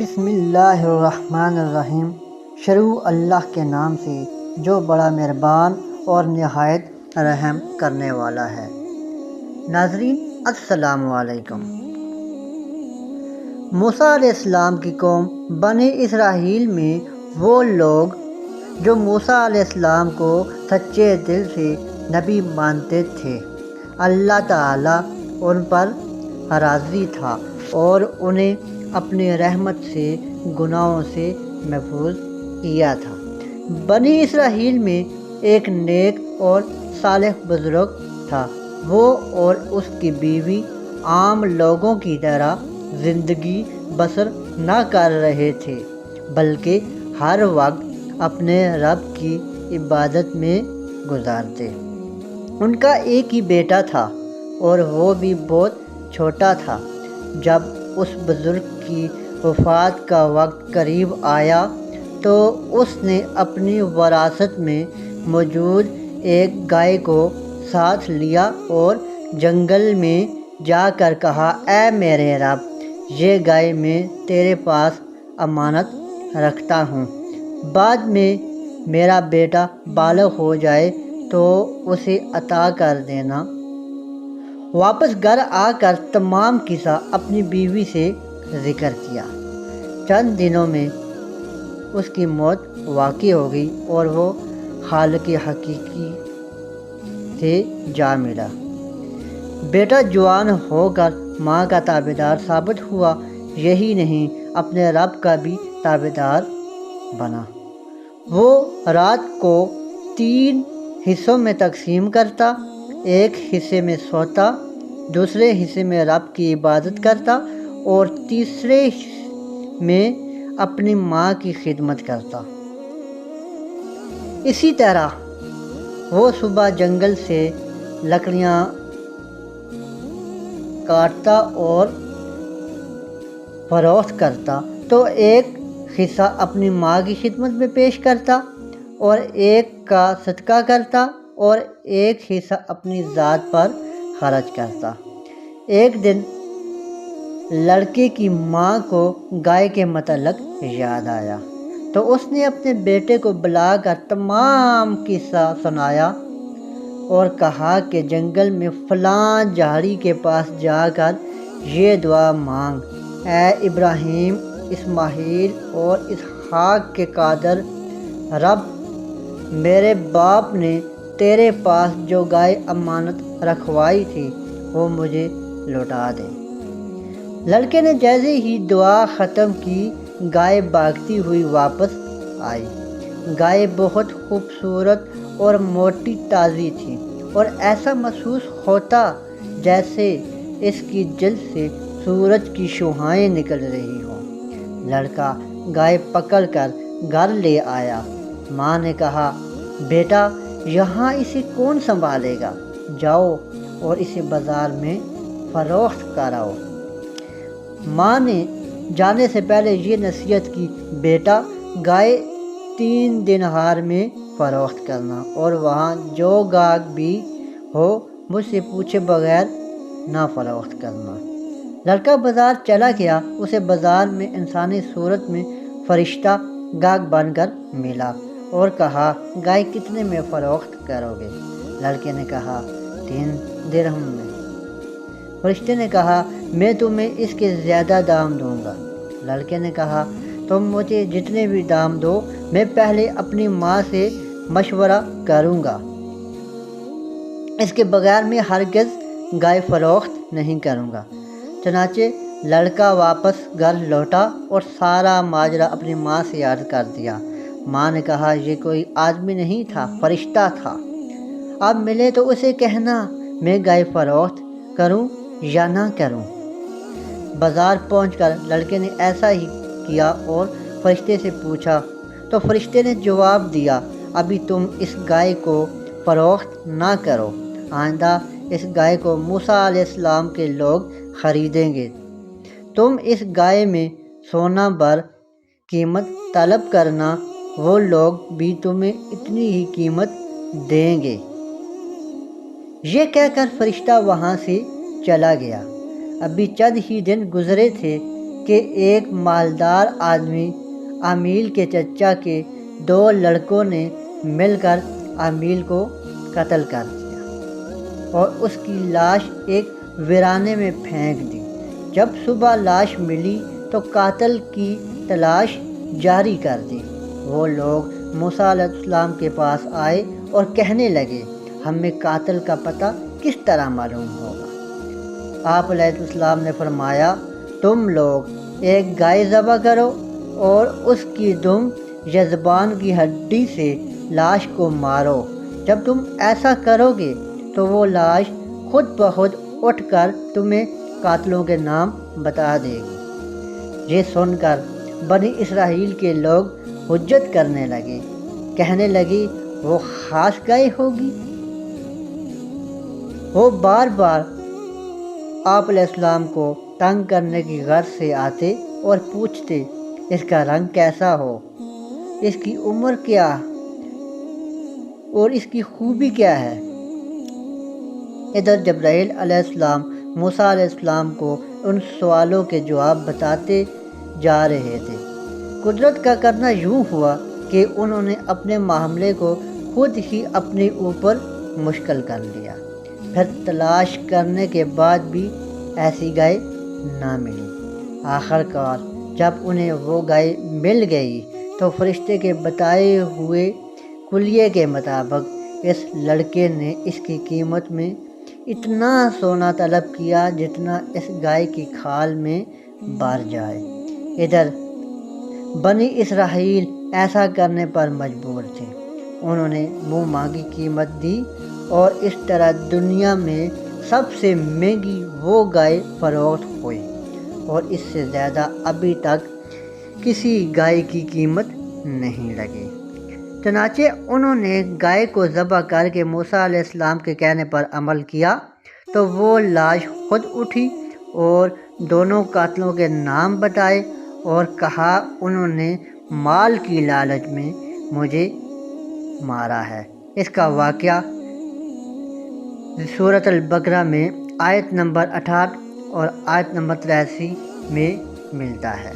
بسم اللہ الرحمن الرحیم۔ شروع اللہ کے نام سے جو بڑا مہربان اور نہایت رحم کرنے والا ہے۔ ناظرین السلام علیکم۔ موسیٰ علیہ السلام کی قوم بنی اسرائیل میں وہ لوگ جو موسیٰ علیہ السلام کو سچے دل سے نبی مانتے تھے، اللہ تعالیٰ ان پر راضی تھا اور انہیں اپنی رحمت سے گناہوں سے محفوظ کیا تھا۔ بنی اسرائیل میں ایک نیک اور صالح بزرگ تھا۔ وہ اور اس کی بیوی عام لوگوں کی طرح زندگی بسر نہ کر رہے تھے، بلکہ ہر وقت اپنے رب کی عبادت میں گزارتے۔ ان کا ایک ہی بیٹا تھا اور وہ بھی بہت چھوٹا تھا۔ جب اس بزرگ کی وفات کا وقت قریب آیا تو اس نے اپنی وراثت میں موجود ایک گائے کو ساتھ لیا اور جنگل میں جا کر کہا، اے میرے رب، یہ گائے میں تیرے پاس امانت رکھتا ہوں، بعد میں میرا بیٹا بالغ ہو جائے تو اسے عطا کر دینا۔ واپس گھر آ کر تمام قصہ اپنی بیوی سے ذکر کیا۔ چند دنوں میں اس کی موت واقع ہو گئی اور وہ خالق حقیقی سے جا ملا۔ بیٹا جوان ہو کر ماں کا تابعدار ثابت ہوا، یہی نہیں اپنے رب کا بھی تابعدار بنا۔ وہ رات کو 3 حصوں میں تقسیم کرتا، ایک حصے میں سوتا، دوسرے حصے میں رب کی عبادت کرتا اور تیسرے میں اپنی ماں کی خدمت کرتا۔ اسی طرح وہ صبح جنگل سے لکڑیاں کاٹتا اور فروخت کرتا تو ایک حصہ اپنی ماں کی خدمت میں پیش کرتا اور ایک کا صدقہ کرتا اور ایک حصہ اپنی ذات پر خرچ کرتا۔ ایک دن لڑکے کی ماں کو گائے کے متعلق یاد آیا تو اس نے اپنے بیٹے کو بلا کر تمام قصہ سنایا اور کہا کہ جنگل میں فلاں جھاڑی کے پاس جا کر یہ دعا مانگ، اے ابراہیم، اسماعیل اور اسحاق کے قادر رب، میرے باپ نے تیرے پاس جو گائے امانت رکھوائی تھی وہ مجھے لوٹا دے۔ لڑکے نے جیسے ہی دعا ختم کی، گائے بھاگتی ہوئی واپس آئی۔ گائے بہت خوبصورت اور موٹی تازی تھی اور ایسا محسوس ہوتا جیسے اس کی جلد سے سورج کی شعاعیں نکل رہی ہوں۔ لڑکا گائے پکڑ کر گھر لے آیا۔ ماں نے کہا، بیٹا، یہاں اسے کون سنبھالے گا؟ جاؤ اور اسے بازار میں فروخت کراؤ۔ ماں نے جانے سے پہلے یہ نصیحت کی، بیٹا، گائے 3 دینار میں فروخت کرنا اور وہاں جو گاہک بھی ہو مجھ سے پوچھے بغیر نہ فروخت کرنا۔ لڑکا بازار چلا گیا۔ اسے بازار میں انسانی صورت میں فرشتہ گاہک بن کر ملا اور کہا، گائے کتنے میں فروخت کرو گے؟ لڑکے نے کہا، 3 درہم میں۔ فرشتے نے کہا، میں تمہیں اس کے زیادہ دام دوں گا۔ لڑکے نے کہا، تم مجھے جتنے بھی دام دو، میں پہلے اپنی ماں سے مشورہ کروں گا، اس کے بغیر میں ہرگز گائے فروخت نہیں کروں گا۔ چنانچہ لڑکا واپس گھر لوٹا اور سارا ماجرا اپنی ماں سے یاد کر دیا۔ ماں نے کہا، یہ کوئی آدمی نہیں تھا، فرشتہ تھا، اب ملے تو اسے کہنا میں گائے فروخت کروں یا نہ کروں۔ بازار پہنچ کر لڑکے نے ایسا ہی کیا اور فرشتے سے پوچھا تو فرشتے نے جواب دیا، ابھی تم اس گائے کو فروخت نہ کرو، آئندہ اس گائے کو موسیٰ علیہ السلام کے لوگ خریدیں گے۔ تم اس گائے میں سونا بھر قیمت طلب کرنا، وہ لوگ بھی تمہیں اتنی ہی قیمت دیں گے۔ یہ کہہ کر فرشتہ وہاں سے چلا گیا۔ ابھی چند ہی دن گزرے تھے کہ ایک مالدار آدمی عمیل کے چچا کے 2 لڑکوں نے مل کر عمیل کو قتل کر دیا اور اس کی لاش ایک ویرانے میں پھینک دی۔ جب صبح لاش ملی تو قاتل کی تلاش جاری کر دی۔ وہ لوگ موسیٰ علیہ السلام کے پاس آئے اور کہنے لگے، ہمیں قاتل کا پتہ کس طرح معلوم ہوگا؟ آپ علیہ السلام نے فرمایا، تم لوگ ایک گائے ذبح کرو اور اس کی دم یا زبان کی ہڈی سے لاش کو مارو۔ جب تم ایسا کرو گے تو وہ لاش خود بخود اٹھ کر تمہیں قاتلوں کے نام بتا دے گی۔ یہ سن کر بنی اسرائیل کے لوگ حجت کرنے لگے، کہنے لگے وہ خاص گائے ہوگی۔ وہ بار بار آپ علیہ السلام کو تنگ کرنے کی غرض سے آتے اور پوچھتے، اس کا رنگ کیسا ہو، اس کی عمر کیا اور اس کی خوبی کیا ہے؟ ادھر جبرائیل علیہ السلام موسیٰ علیہ السلام کو ان سوالوں کے جواب بتاتے جا رہے تھے۔ قدرت کا کرنا یوں ہوا کہ انہوں نے اپنے معاملے کو خود ہی اپنے اوپر مشکل کر لیا۔ پھر تلاش کرنے کے بعد بھی ایسی گائے نہ ملی۔ آخر کار جب انہیں وہ گائے مل گئی تو فرشتے کے بتائے ہوئے کلیے کے مطابق اس لڑکے نے اس کی قیمت میں اتنا سونا طلب کیا جتنا اس گائے کی کھال میں بھر جائے۔ ادھر بنی اسرائیل ایسا کرنے پر مجبور تھے۔ انہوں نے منہ مانگی قیمت دی اور اس طرح دنیا میں سب سے مہنگی وہ گائے فروخت ہوئی اور اس سے زیادہ ابھی تک کسی گائے کی قیمت نہیں لگی۔ چنانچہ انہوں نے گائے کو ذبح کر کے موسیٰ علیہ السلام کے کہنے پر عمل کیا تو وہ لاش خود اٹھی اور دونوں قاتلوں کے نام بتائے اور کہا، انہوں نے مال کی لالچ میں مجھے مارا ہے۔ اس کا واقعہ سورۃ البقرہ میں آیت نمبر 68 اور آیت نمبر 83 میں ملتا ہے۔